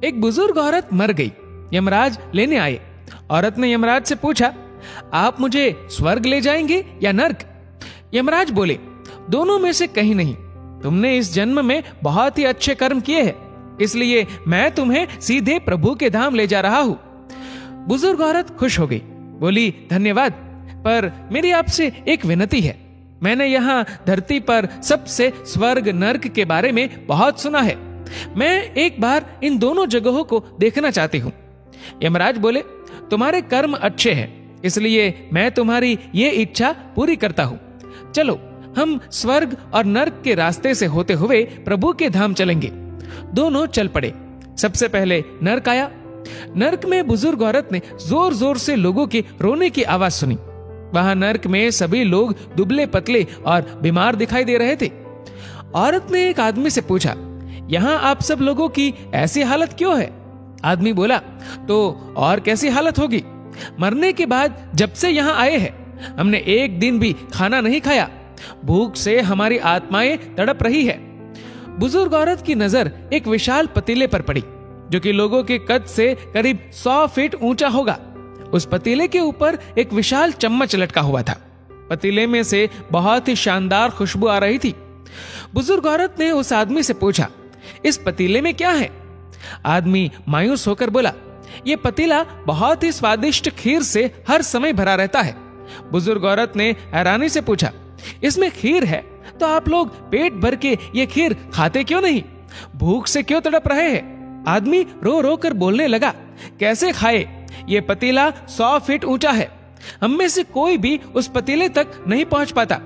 एक बुजुर्ग औरत मर गई। यमराज लेने आए। औरत ने यमराज से पूछा, आप मुझे स्वर्ग ले जाएंगे या नर्क? यमराज बोले, दोनों में से कहीं नहीं। तुमने इस जन्म में बहुत ही अच्छे कर्म किए हैं, इसलिए मैं तुम्हें सीधे प्रभु के धाम ले जा रहा हूं। बुजुर्ग औरत खुश हो गई, बोली, धन्यवाद, पर मेरी आपसे एक विनती है। मैंने यहाँ धरती पर सबसे स्वर्ग नर्क के बारे में बहुत सुना है। मैं एक बार इन दोनों जगहों को देखना चाहती हूँ। यमराज बोले, तुम्हारे कर्म अच्छे हैं, इसलिए मैं तुम्हारी ये इच्छा पूरी करता हूँ। चलो हम स्वर्ग और नर्क के रास्ते से होते हुए प्रभु के धाम चलेंगे। दोनों चल पड़े। सबसे पहले नर्क आया। नर्क में बुजुर्ग औरत ने जोर जोर से लोगों की रोने की आवाज सुनी। वहां नर्क में सभी लोग दुबले पतले और बीमार दिखाई दे रहे थे। औरत ने एक आदमी से पूछा, यहाँ आप सब लोगों की ऐसी हालत क्यों है? आदमी बोला, तो और कैसी हालत होगी? मरने के बाद जब से यहाँ आए हैं हमने एक दिन भी खाना नहीं खाया। भूख से हमारी आत्माएं तड़प रही है। बुजुर्ग औरत की नजर एक विशाल पतीले पर पड़ी, जो कि लोगों के कद से करीब 100 फीट ऊंचा होगा। उस पतीले के ऊपर एक विशाल चम्मच लटका हुआ था। पतीले में से बहुत ही शानदार खुशबू आ रही थी। बुजुर्ग औरत ने उस आदमी से पूछा, इस पतीले में क्या है? आदमी मायूस होकर बोला, यह पतीला बहुत ही स्वादिष्ट खीर से हर समय भरा रहता है। बुजुर्ग औरत ने हैरानी से पूछा, इसमें खीर है तो आप लोग पेट भर के ये खीर खाते क्यों नहीं? भूख से क्यों तड़प रहे हैं? आदमी रो रो कर बोलने लगा, कैसे खाए? ये पतीला 100 फीट ऊंचा है। हम में से कोई भी उस पतीले तक नहीं पहुंच पाता।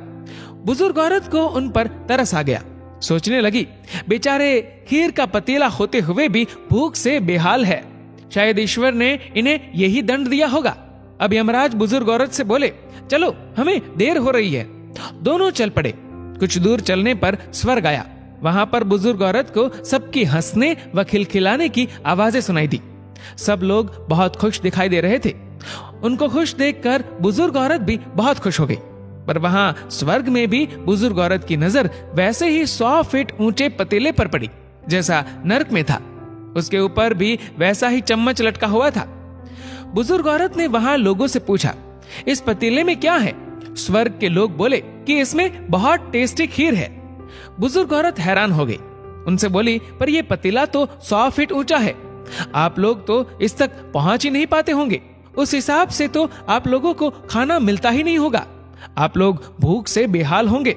बुजुर्ग औरत को उन पर तरस आ गया। सोचने लगी, बेचारे खीर का पतीला होते हुए भी भूख से बेहाल है। शायद ईश्वर ने इन्हें यही दंड दिया होगा। अब यमराज बुजुर्ग औरत से बोले, चलो हमें देर हो रही है। दोनों चल पड़े। कुछ दूर चलने पर स्वर्ग आया। वहां पर बुजुर्ग औरत को सबकी हंसने व खिलखिलाने की आवाजें सुनाई दी। सब लोग बहुत खुश दिखाई दे रहे थे। उनको खुश देखकर बुजुर्ग औरत भी बहुत खुश हो गई। पर वहां स्वर्ग में भी बुजुर्ग औरत की नजर वैसे ही 100 फीट ऊंचे पतीले पर पड़ी जैसा नर्क में था। उसके ऊपर भी वैसा ही चम्मच लटका हुआ था। बुजुर्ग औरत ने वहां लोगों से पूछा, इस पतीले में क्या है? स्वर्ग के लोग बोले कि इसमें बहुत टेस्टी खीर है। बुजुर्ग औरत हैरान हो गई। उनसे बोली, पर यह पतीला तो 100 फीट ऊंचा है। आप लोग तो इस तक पहुंच ही नहीं पाते होंगे। उस हिसाब से तो आप लोगों को खाना मिलता ही नहीं होगा। आप लोग भूख से बेहाल होंगे।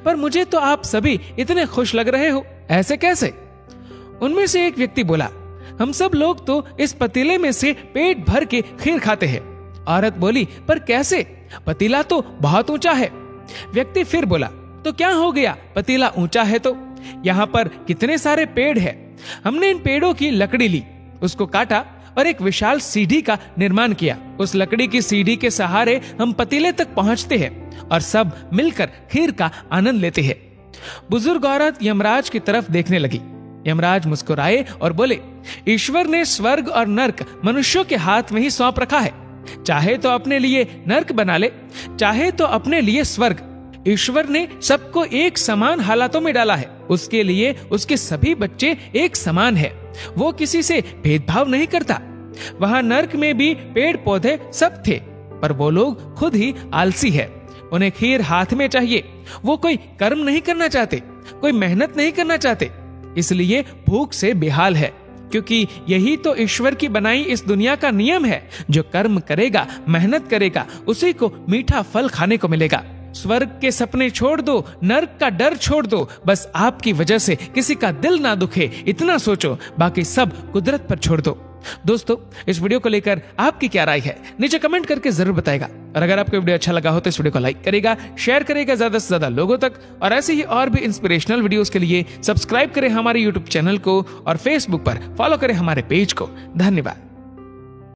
पर मुझे तो आप सभी इतने खुश लग रहे हो, ऐसे कैसे? उनमें से एक व्यक्ति बोला, हम सब लोग तो इस पतीले में से पेट भर के खीर खाते हैं। औरत बोली, पर कैसे? पतीला तो बहुत ऊंचा है। व्यक्ति फिर बोला, तो क्या हो गया? पतीला ऊंचा है तो यहाँ पर कितने सारे पेड़ हैं। हमने इन पेड़ों की लकड़ी ली, उसको काटा और एक विशाल सीढ़ी का निर्माण किया। उस लकड़ी की सीढ़ी के सहारे हम पतीले तक पहुंचते हैं और सब मिलकर खीर का आनंद लेते हैं। बुजुर्ग औरत यमराज की तरफ देखने लगी। यमराज मुस्कुराए और बोले, ईश्वर ने स्वर्ग और नर्क मनुष्यों के हाथ में ही सौंप रखा है। चाहे तो अपने लिए नर्क बना ले, चाहे तो अपने लिए स्वर्ग। ईश्वर ने सबको एक समान हालातों में डाला है। उसके लिए उसके सभी बच्चे एक समान है। वो किसी से भेदभाव नहीं करता। वहां नर्क में भी पेड़ पौधे सब थे, पर वो लोग खुद ही आलसी है। उन्हें खीर हाथ में चाहिए। वो कोई कर्म नहीं करना चाहते, कोई मेहनत नहीं करना चाहते, इसलिए भूख से बेहाल है। क्योंकि यही तो ईश्वर की बनाई इस दुनिया का नियम है। जो कर्म करेगा, मेहनत करेगा, उसी को मीठा फल खाने को मिलेगा। स्वर्ग के सपने छोड़ दो, नर्क का डर छोड़ दो। बस आपकी वजह से किसी का दिल ना दुखे, इतना सोचो। बाकी सब कुदरत पर छोड़ दो। दोस्तों, इस वीडियो को लेकर आपकी क्या राय है, नीचे कमेंट करके जरूर बताएगा। और अगर आपको वीडियो अच्छा लगा हो तो इस वीडियो को लाइक करेगा, शेयर करेगा ज्यादा से ज्यादा लोगों तक। और ऐसे ही और भी इंस्पिरेशनल वीडियोस के लिए सब्सक्राइब करें हमारे यूट्यूब चैनल को और फेसबुक पर फॉलो करें हमारे पेज को। धन्यवाद।